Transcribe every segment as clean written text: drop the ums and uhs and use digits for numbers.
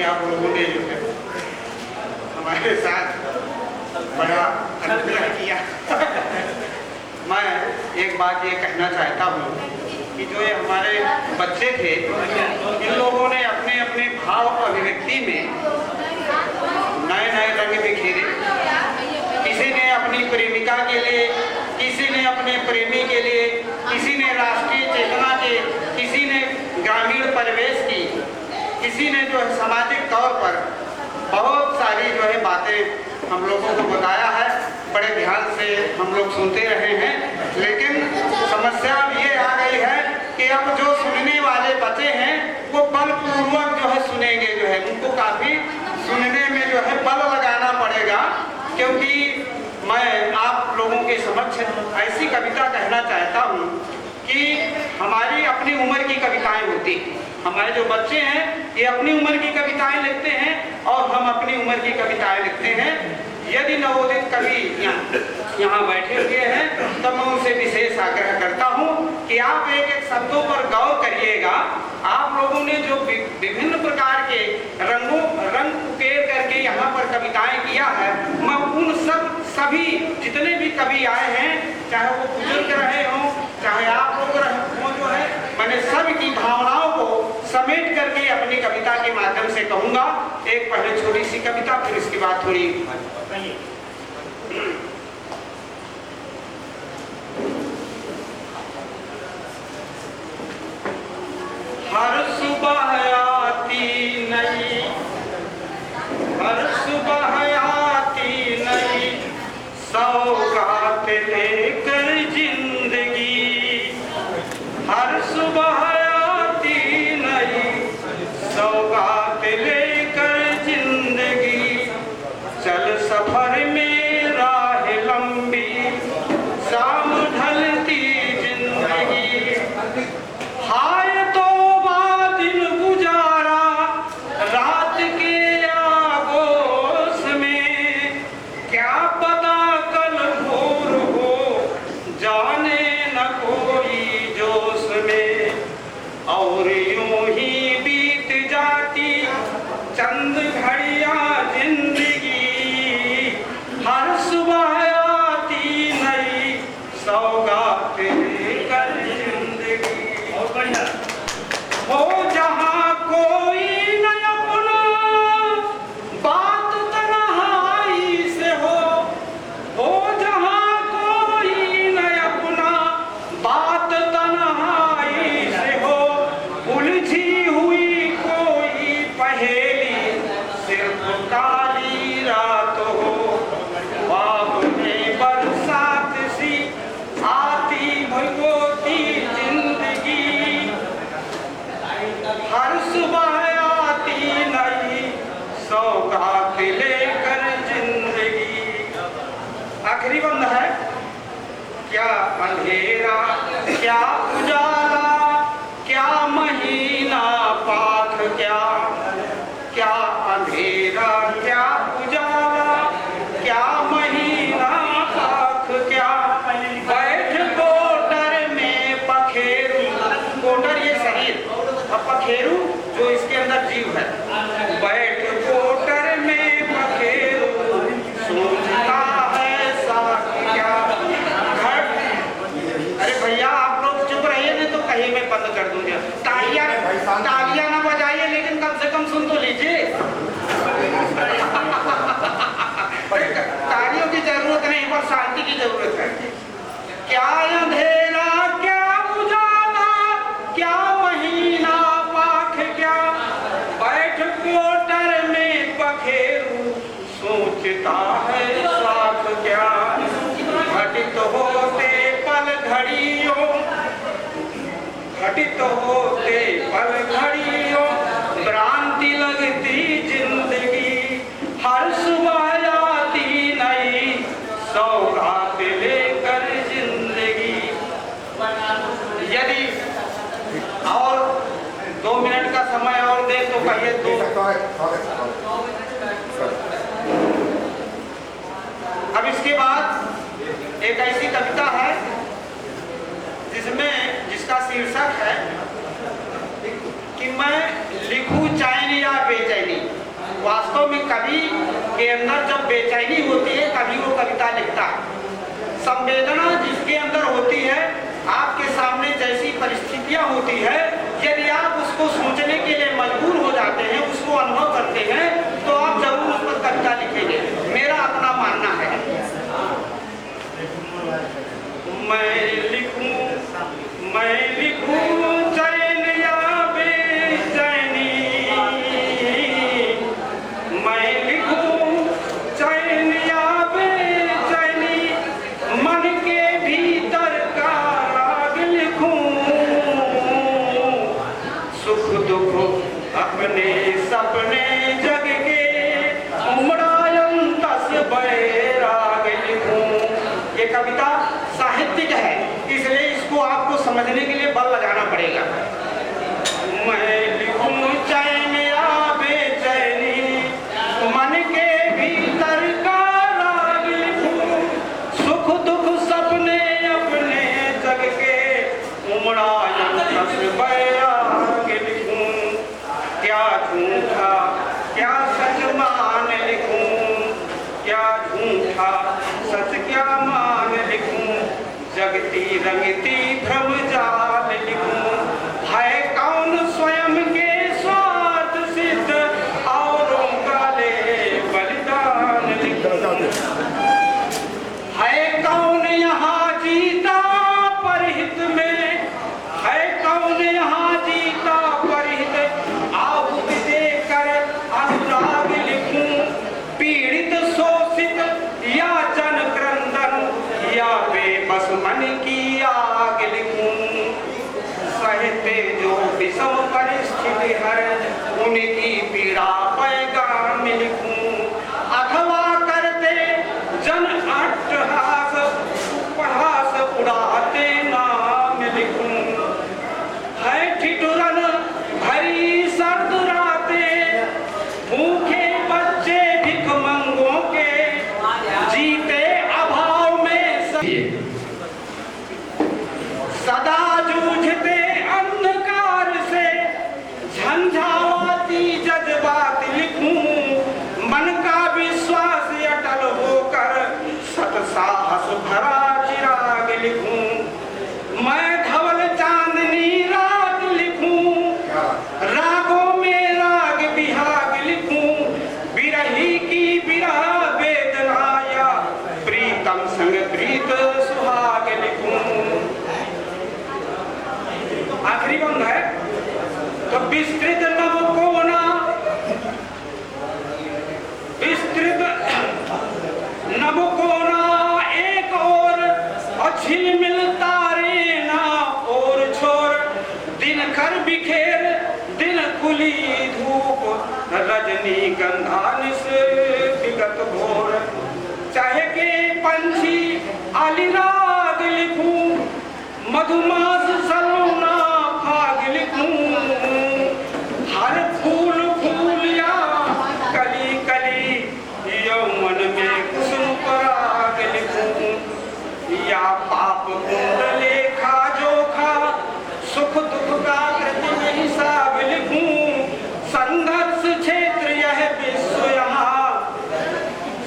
आप लोगों ने जो है हमारे साथ बड़ा अनुग्रह किया। मैं एक बात ये कहना चाहता हूँ कि जो ये हमारे बच्चे थे, इन लोगों ने अपने अपने भाव अभिव्यक्ति में नए नए रंग बिखेरे। किसी ने अपनी प्रेमिका के लिए, किसी ने अपने प्रेमी के लिए, किसी ने राष्ट्रीय चेतना के, किसी ने ग्रामीण परिवेश की, किसी ने जो है सामाजिक तौर पर बहुत सारी जो है बातें हम लोगों को बताया है। बड़े ध्यान से हम लोग सुनते रहे हैं, लेकिन समस्या अब ये आ गई है कि अब जो सुनने वाले बच्चे हैं वो बलपूर्वक जो है सुनेंगे, जो है उनको काफी सुनने में जो है बल लगाना पड़ेगा। क्योंकि मैं आप लोगों के समक्ष ऐसी कविता कहना चाहता हूँ कि हमारी अपनी उम्र की कविताएं होती हैं। हमारे जो बच्चे हैं ये अपनी उम्र की कविताएं लिखते हैं और हम अपनी उम्र की कविताएं लिखते हैं। यदि नवोदित कवि यहाँ बैठे हुए हैं तो मैं उनसे विशेष आग्रह करता हूँ कि आप एक एक शब्दों पर गौर करिएगा। आप लोगों ने जो विभिन्न प्रकार के रंग उकेर करके यहाँ पर कविताएं किया है, मैं उन सभी जितने भी कवि आए हैं, चाहे वो बुजुर्ग रहे हों, चाहे आप लोग रहे जो है, मैंने सब की भावनाओं को समेट करके अपनी कविता के माध्यम से कहूँगा। एक पहले छोटी सी कविता, फिर इसके बाद थोड़ी हर सुबह आती नई, हर सुबह आती नई सौगात लेकर जिंदगी, हर सुबह आती नई सौगात लेकर जिंदगी, चल सफर में राह लंबी शाम ढलती जिंदगी, हाय तो दिन गुजारा रात के आगोश में, क्या पता कल भोर हो जाने न कोई जोश में, और यूं ही बीत जाती चंद घड़ियां जिंदगी, हर सुबह आती नई सौगात लेकर जिंदगी। और बढ़िया हो जहाँ कोई न अपना बात तन्हाई से हो जहाँ कोई न अपना बात तन्हाई से हो, उलझी हुई कोई पहेली सिर्फ काली रात हो, ख्वाब में बरसात सी आती भगोती जिंदगी, हर सुबह आती नई सौगात लेकर जिंदगी। आखिरी बंद है, क्या अंधेरा क्या उजाला, क्या महीना पाख, क्या क्या अंधेरा क्या उजाला, क्या महीना पाख, क्या बैठ कोटर में पखेरू, कोटर ये शरीर, पखेरू जो इसके अंदर जीव है, बैठ कोटर में पखेरू सोचता है साथ क्या घट। अरे भैया आप लोग चुप रहिए नहीं तो कहीं मैं बंद कर दूंगा। तालियां ना बजाइए, लेकिन कम से कम सुन तो लीजिए। तालियों की जरूरत नहीं, पर शांति की जरूरत है। क्या अंधेरा क्या उजाला, क्या महीना पाख, क्या बैठ कोटर में पखेरू सोचता है साथ क्या, घटित होते पल घड़ियों, घटित होते पल घड़ियों भ्रांति लगती जिंदगी, हर सुबह आती नई सौगात लेकर जिंदगी। यदि और 2 मिनट का समय और दे तो कहिए तो। अब इसके बाद एक ऐसी कविता है जिसका शीर्षक है कि मैं वास्तव में कवि के अंदर जब बेचैनी होती है कभी वो कविता लिखता है। संवेदना जिसके अंदर होती है, आपके सामने जैसी परिस्थितियां होती है, यदि आप उसको सोचने के लिए मजबूर हो जाते हैं, उसको अनुभव करते हैं, तो आप जरूर उस पर कविता लिखेंगे। मेरा अपना मानना है। मैं लिखूं चैन या बेचैनी, मैं लिखूं चैन या बेचैनी, मन के भीतर का राग लिखूं, सुख दुख अपने सपने जग के उमड़ायम तस बैराग लिखूं। ये कविता साहित्यिक है, इसलिए इसको आपको समझने के लिए बल लगाना पड़ेगा। मैं लिखूं चैन या बेचैनी, मन के भीतर का राग लिखूं, सुख दुख सपने अपने जग के उमड़ायम तस बैराग लिखूं, क्या झूठा क्या सच मान लिखूं, क्या झूठा सच क्या मान लिखूं, जगती रंगती भ्रम जाल लिखूं, है कौन स्वयं के स्वार्थ सिद्ध औरों का ले बलिदान लिखूं, है कौन यहाँ जीता परहित में, है कौन यहाँ जीता परहित, आहुति देकर अनुराग लिखूं, पीड़ित शोषित या जन क्रंदन या बेबस मन की आग लिखूं, सहते जो विषम परिस्थिति है उनकी पीड़ा पैगाम लिखूं, अथवा करते जन अट्टहास उपहास उड़ाते नाम लिखूं, है ठिठुरन भरी सर्द रातें, भूखे बच्चे भिखमंगों के जीते अभाव में सदा जूझते अंधकार से, झंझावाती जज्बात लिखूं, मन का विश्वास अटल होकर सत साहस भरा चिराग लिखूं, मैं धवल चांदनी रात लिखूं, रागों में राग बिहाग लिखूं, बिरही की बिरह वेदना या प्रीतम संग प्रीत सुहाग लिखूं। आखिरी बंद है तो विस्तृत नवकोना, विस्तृत नवकोना एक और झिलमिल तारे ना और छोर, दिन खर बिखेर दिन खुली धूप, रजनी गंधानिस विगत भोर, चाहे के पंछी अलिराग लिखूं, मधुमास सलोना भाग लिखूं, हर फूल फूल या कली कली यौवन में कुसुम पराग लिखूं, या पाप कुंड लेखा जोखा सुख दुख का कृति में हिसाब लिखूं, संघर्ष क्षेत्र यह विश्व यहाँ,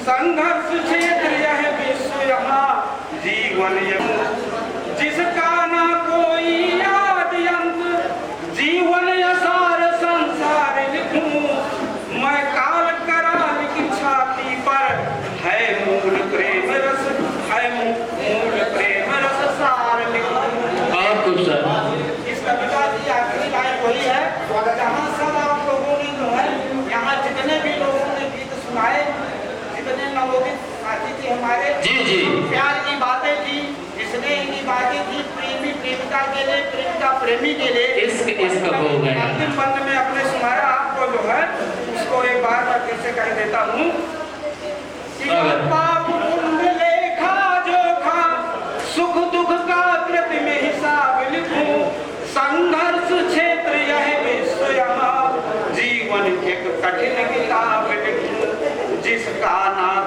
संघर्ष क्षेत्र यह विश्व यहाँ, जीवन जिसका ना कोई याद अंत, जीवन असार संसार लिखूं, मैं काल कराल की छाती पर है मूल प्रेम रस, है मूल प्रेम रस सार लिखूं। इस कविता की आखिरी लाइन वही है जहाँ सब आप लोगों ने जो है, यहाँ जितने भी लोगों ने गीत सुनाए, जितने नवोदित साथी थे हमारे, प्यार की बातें थी, इसने इनकी बातें थी, प्रेमी प्रेमिका के लिए, प्रेमिका प्रेमी के लिए, अंतिम बंद में अपने सुनाया आपको जो है उसको एक बार मैं फिर से कह देता हूँ। पाप पुण्य लेखा जोखा सुख दुख का कृति में हिसाब लिखूं, संघर्ष क्षेत्र यह विश्व यहाँ, जीवन एक कठिन किताब लिखूं, जिसका नाम